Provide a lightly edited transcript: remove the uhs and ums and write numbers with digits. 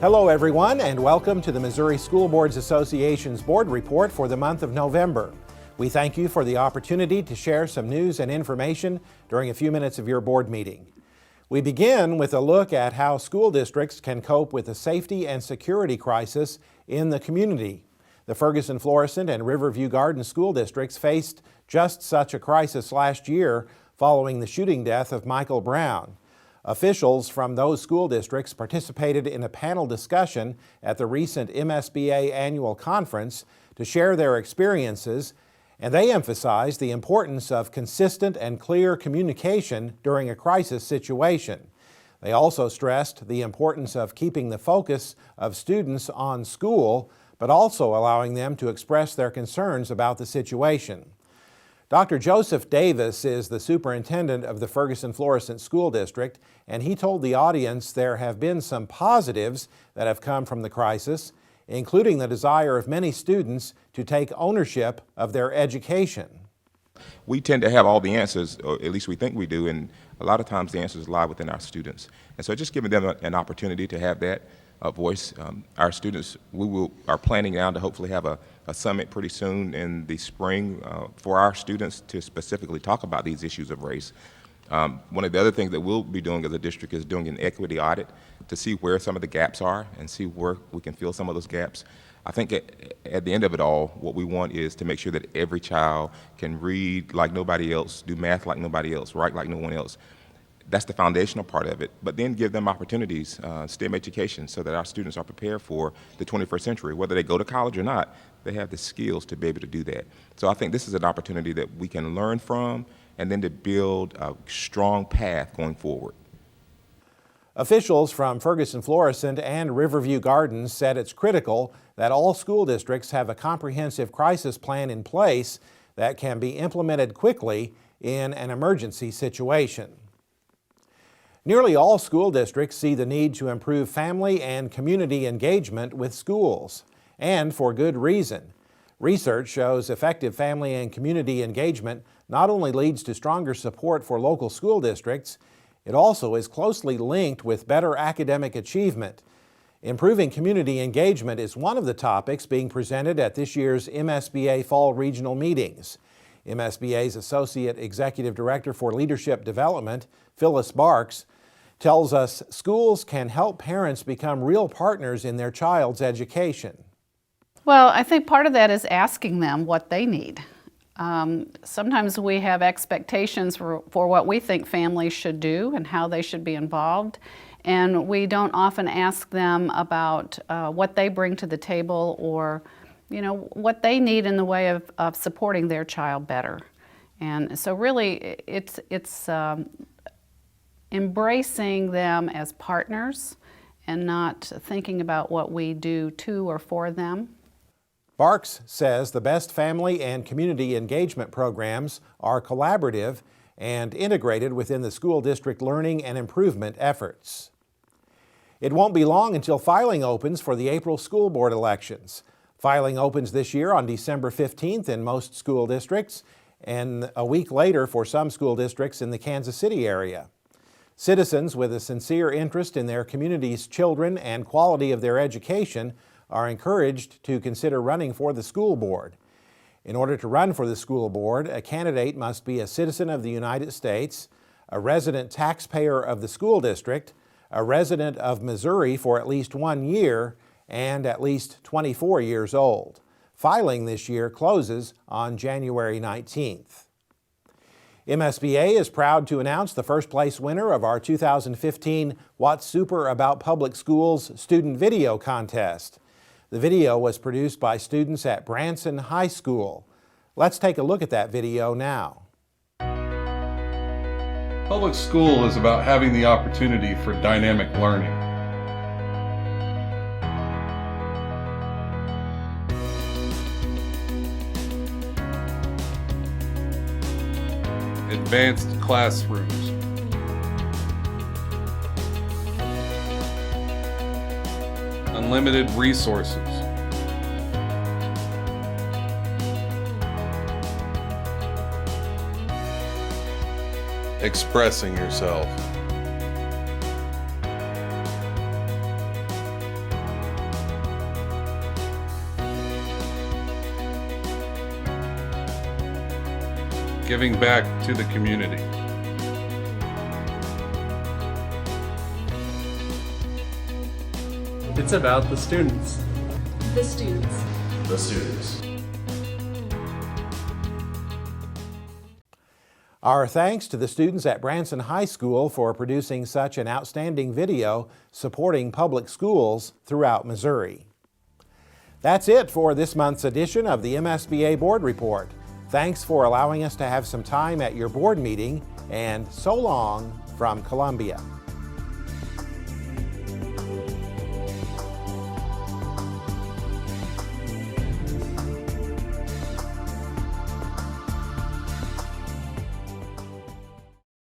Hello everyone, and welcome to the Missouri School Boards Association's Board Report for the month of November. We thank you for the opportunity to share some news and information during a few minutes of your board meeting. We begin with a look at how school districts can cope with the safety and security crisis in the community. The Ferguson, Florissant, and Riverview Gardens school districts faced just such a crisis last year following the shooting death of Michael Brown. Officials from those school districts participated in a panel discussion at the recent MSBA annual conference to share their experiences, and they emphasized the importance of consistent and clear communication during a crisis situation. They also stressed the importance of keeping the focus of students on school, but also allowing them to express their concerns about the situation. Dr. Joseph Davis is the superintendent of the Ferguson-Florissant School District, and he told the audience there have been some positives that have come from the crisis, including the desire of many students to take ownership of their education. We tend to have all the answers, or at least we think we do, and a lot of times the answers lie within our students. And so just giving them an opportunity to have that voice. Our students, are planning now to hopefully have a summit pretty soon in the spring for our students to specifically talk about these issues of race. One of the other things that we'll be doing as a district is doing an equity audit to see where some of the gaps are and see where we can fill some of those gaps. I think at the end of it all, what we want is to make sure that every child can read like nobody else, do math like nobody else, write like no one else. That's the foundational part of it, but then give them opportunities, STEM education, so that our students are prepared for the 21st century. Whether they go to college or not, they have the skills to be able to do that. So I think this is an opportunity that we can learn from and then to build a strong path going forward. Officials from Ferguson-Florissant and Riverview Gardens said it's critical that all school districts have a comprehensive crisis plan in place that can be implemented quickly in an emergency situation. Nearly all school districts see the need to improve family and community engagement with schools, and for good reason. Research shows effective family and community engagement not only leads to stronger support for local school districts, it also is closely linked with better academic achievement. Improving community engagement is one of the topics being presented at this year's MSBA Fall Regional Meetings. MSBA's Associate Executive Director for Leadership Development, Phyllis Barks, tells us schools can help parents become real partners in their child's education. Well, I think part of that is asking them what they need. Sometimes we have expectations for what we think families should do and how they should be involved, and we don't often ask them about what they bring to the table or what they need in the way of supporting their child better. And so really it's embracing them as partners and not thinking about what we do to or for them. Barks says the best family and community engagement programs are collaborative and integrated within the school district learning and improvement efforts. It won't be long until filing opens for the April school board elections. Filing opens this year on December 15th in most school districts and a week later for some school districts in the Kansas City area. Citizens with a sincere interest in their community's children and quality of their education are encouraged to consider running for the school board. In order to run for the school board, a candidate must be a citizen of the United States, a resident taxpayer of the school district, a resident of Missouri for at least 1 year, and at least 24 years old. Filing this year closes on January 19th. MSBA is proud to announce the first place winner of our 2015 What's Super About Public Schools student video contest. The video was produced by students at Branson High School. Let's take a look at that video now. Public school is about having the opportunity for dynamic learning. Advanced classrooms. Unlimited resources. Expressing yourself. giving back to the community. It's about the students. The students. The students. Our thanks to the students at Branson High School for producing such an outstanding video supporting public schools throughout Missouri. That's it for this month's edition of the MSBA Board Report. Thanks for allowing us to have some time at your board meeting, and so long from Columbia.